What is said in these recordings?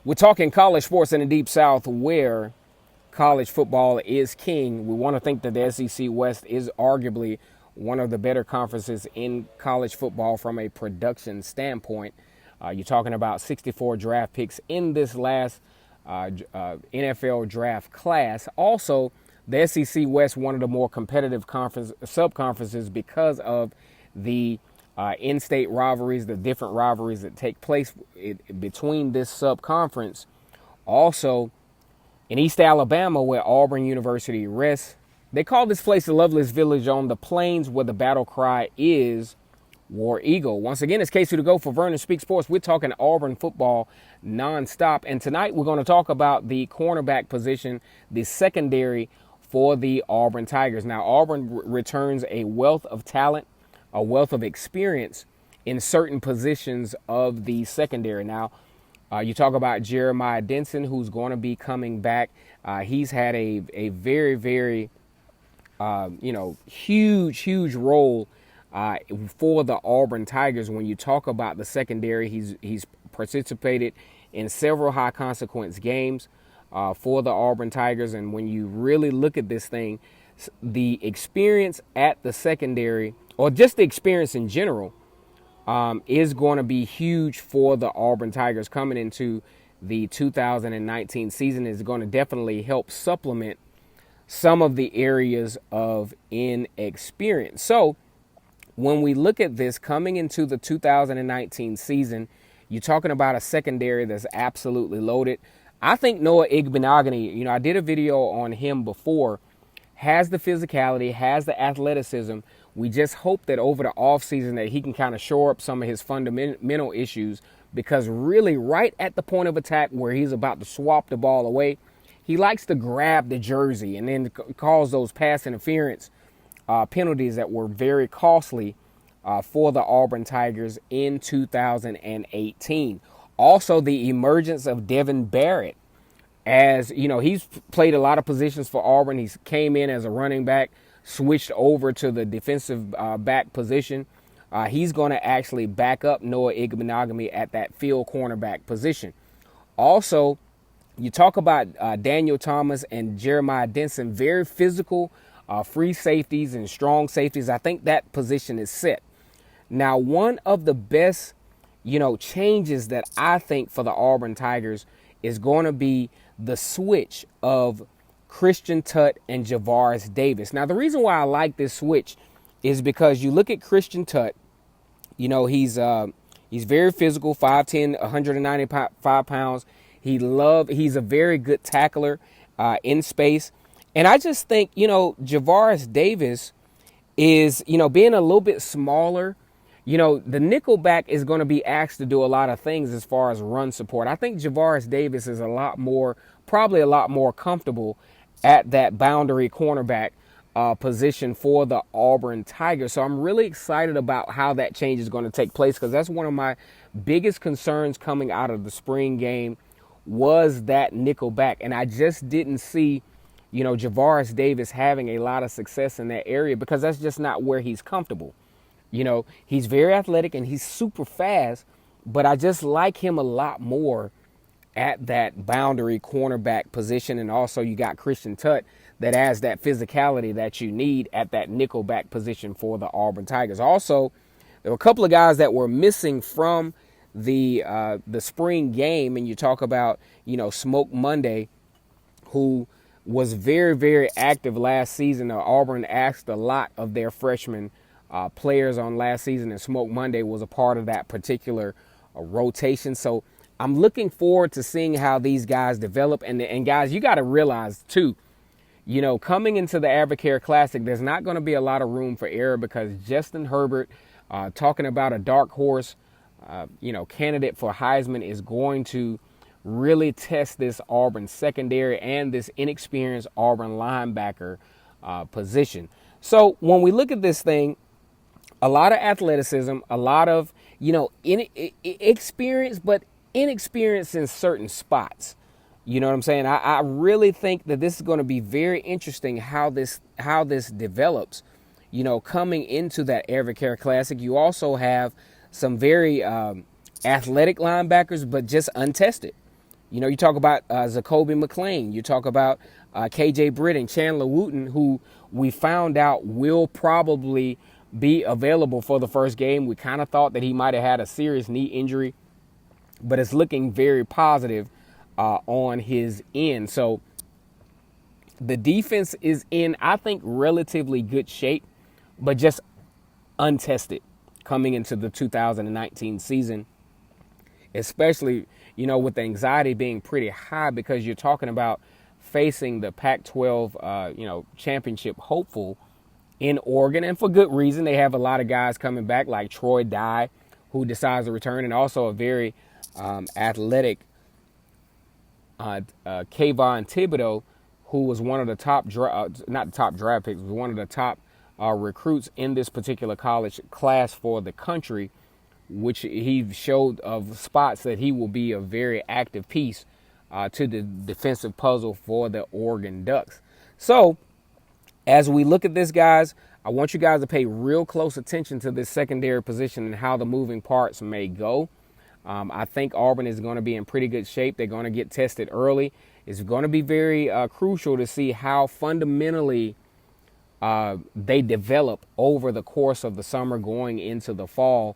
We're talking college sports in the Deep South where college football is king. We want to think that the SEC West is arguably one of the better conferences in college football from a production standpoint. You're talking about 64 draft picks in this last NFL draft class. Also, the SEC West, one of the more competitive sub-conferences because of the in-state rivalries, the different rivalries that take place between this sub-conference. Also, in East Alabama, where Auburn University rests, they call this place the loveliest village on the plains where the battle cry is War Eagle. Once again, it's Casey to go for Vernon Speak Sports. We're talking Auburn football nonstop. And tonight we're going to talk about the cornerback position, the secondary for the Auburn Tigers. Now, Auburn returns a wealth of talent, a wealth of experience in certain positions of the secondary. Now, you talk about Jeremiah Denson, who's going to be coming back. He's had a very, very, huge role for the Auburn Tigers. When you talk about the secondary, he's participated in several high consequence games for the Auburn Tigers. And when you really look at this thing, the experience at the secondary, or just the experience in general, is going to be huge for the Auburn Tigers coming into the 2019 season. Is going to definitely help supplement some of the areas of inexperience. So when we look at this coming into the 2019 season, you're talking about a secondary that's absolutely loaded. I think Noah Igbenogany, I did a video on him before, has the physicality, has the athleticism. We just hope that over the offseason that he can kind of shore up some of his fundamental issues, because really right at the point of attack where he's about to swap the ball away, he likes to grab the jersey and then cause those pass interference penalties that were very costly for the Auburn Tigers in 2018. Also, the emergence of Devin Barrett. As he's played a lot of positions for Auburn. He came in as a running back, switched over to the defensive back position. He's going to actually back up Noah Igbenogany at that field cornerback position. Also, you talk about Daniel Thomas and Jeremiah Denson, very physical, free safeties and strong safeties. I think that position is set. Now, one of the best, changes that I think for the Auburn Tigers is going to be the switch of Christian Tutt and Javaris Davis. Now, the reason why I like this switch is because you look at Christian Tutt, he's very physical, 5'10", 195 pounds. He's a very good tackler in space. And I just think, Javaris Davis is, being a little bit smaller, the nickelback is going to be asked to do a lot of things as far as run support. I think Javaris Davis is probably a lot more comfortable at that boundary cornerback position for the Auburn Tigers. So I'm really excited about how that change is going to take place, because that's one of my biggest concerns coming out of the spring game was that nickelback. And I just didn't see, Javaris Davis having a lot of success in that area because that's just not where he's comfortable. He's very athletic and he's super fast, but I just like him a lot more at that boundary cornerback position. And also you got Christian Tutt that has that physicality that you need at that nickelback position for the Auburn Tigers. Also, there were a couple of guys that were missing from the spring game, and you talk about, Smoke Monday, who was very, very active last season. Auburn asked a lot of their freshmen players on last season, and Smoke Monday was a part of that particular rotation. So I'm looking forward to seeing how these guys develop. And guys, you got to realize too, coming into the Advocare Classic, there's not going to be a lot of room for error, because Justin Herbert, talking about a dark horse, candidate for Heisman, is going to really test this Auburn secondary and this inexperienced Auburn linebacker position. So when we look at this thing, a lot of athleticism, a lot of, experience, but inexperience in certain spots. You know what I'm saying? I really think that this is going to be very interesting how this develops, coming into that Advocare Classic. You also have some very athletic linebackers, but just untested. You talk about Zacoby McClain. You talk about KJ Britt and Chandler Wooten, who we found out will probably be available for the first game. We kind of thought that he might have had a serious knee injury, but it's looking very positive on his end. So the defense is in, I think, relatively good shape, but just untested coming into the 2019 season, especially, with the anxiety being pretty high because you're talking about facing the Pac-12, championship hopeful in Oregon. And for good reason. They have a lot of guys coming back like Troy Dye, who decides to return, and also a very athletic Kayvon Thibodeau, who was one of the top, not top draft picks, was one of the top recruits in this particular college class for the country, which he showed of spots that he will be a very active piece to the defensive puzzle for the Oregon Ducks. So as we look at this, guys, I want you guys to pay real close attention to this secondary position and how the moving parts may go. I think Auburn is going to be in pretty good shape. They're going to get tested early. It's going to be very crucial to see how fundamentally they develop over the course of the summer going into the fall,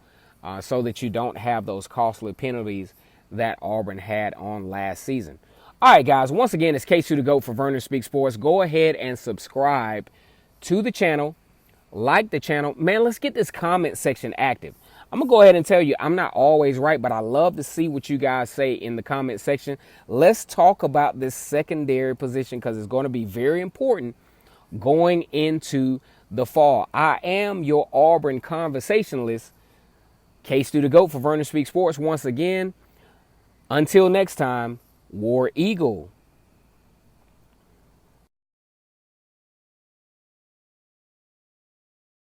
so that you don't have those costly penalties that Auburn had on last season. All right, guys, once again, it's K2 the GOAT for Vernon Speaks Sports. Go ahead and subscribe to the channel. Like the channel. Man, let's get this comment section active. I'm going to go ahead and tell you, I'm not always right, but I love to see what you guys say in the comment section. Let's talk about this secondary position because it's going to be very important going into the fall. I am your Auburn conversationalist, K2 the GOAT for Vernon Speaks Sports. Once again, until next time, War Eagle.